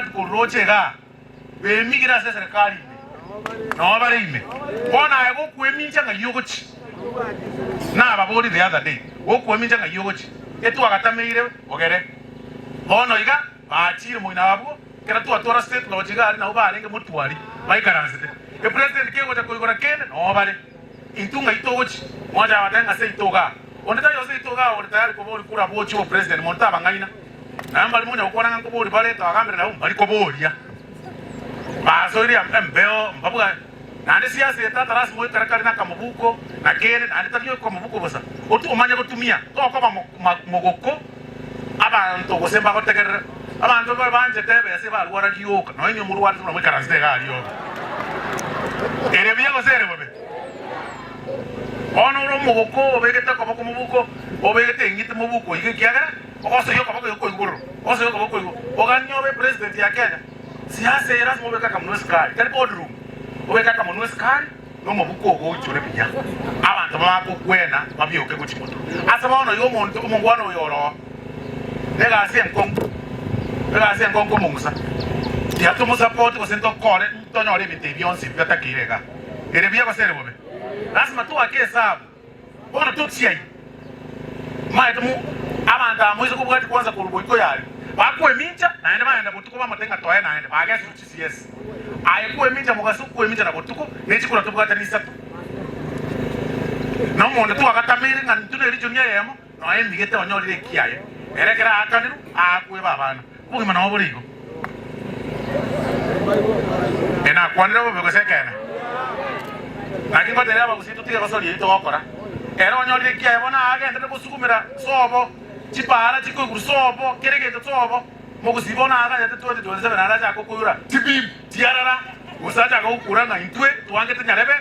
kurochega bemigira se serikali no barime bona yego kweminja nga yogochi na babori the other day wo kweminja nga yogochi etu akatameire ogere bono iga bachire moina wabo kera tu atora state logiga na ubarenge mutwari baikaranzite e president kego ta koigora kene no bare intunga itogochi moja watenga se itoga oneta yose itoga oneta ko bori kura bochi o president monta bangaina namba limunya ukona ngo bori bare to agambira na bari ko boria basoiri ambeo mbabuga nande siasa etata rasmi mo karakari na kamubuko na kene nande tabiyo ko mubuko bosa otu omanya gutumia to ko mogoko abantu gosemba gotegera abantu banje tebe se ba lwara kiyoka no enyo murwara no mwikaranze gali yo ere biyo sere bobe ono ro mogoko obegeta ko mubuko obegete ngite mubuko ige kiagara oso yo ko iguru oso yo ko iguru oganyo be president ya Kenya siasa erasmo obeka kama no skari kali boardroom obeka kama no skari no mubuko go chore binya abantu bako kwena babyoke kuchimoto asaba ono yo muntu umungwano yoro lega se nkongo mungsa ya tumu support ko sento kore tonyo le bitebionsi byata kirega ere biya basere bobe lazima tu akesa bona tutsiai mai tumu abanda muizo kubwati kwanza kuruboiko yali bakwe minja naende bayenda botuko bamatenga toye naende bagasi CCS ayekuwe minja mugasu kuwe minja na botuko nechikura tubwata ni satu no monde tu akatamiri nga ntune lijunya yemo no ayembigete onyolire kiaye erekera akaniru akwe babana bugima na oburigo ena kwanira bobe gosekena nakingo tere abagusitu tiga basori ito gokora era onyolire kiaye bona agenda gusukumira sobo chipara chikuguru sobo keregeto sobo mogusibona aga yate 2027 araja akokuyura tibim tiarara usaja akokura na intwe tuangete nyarebe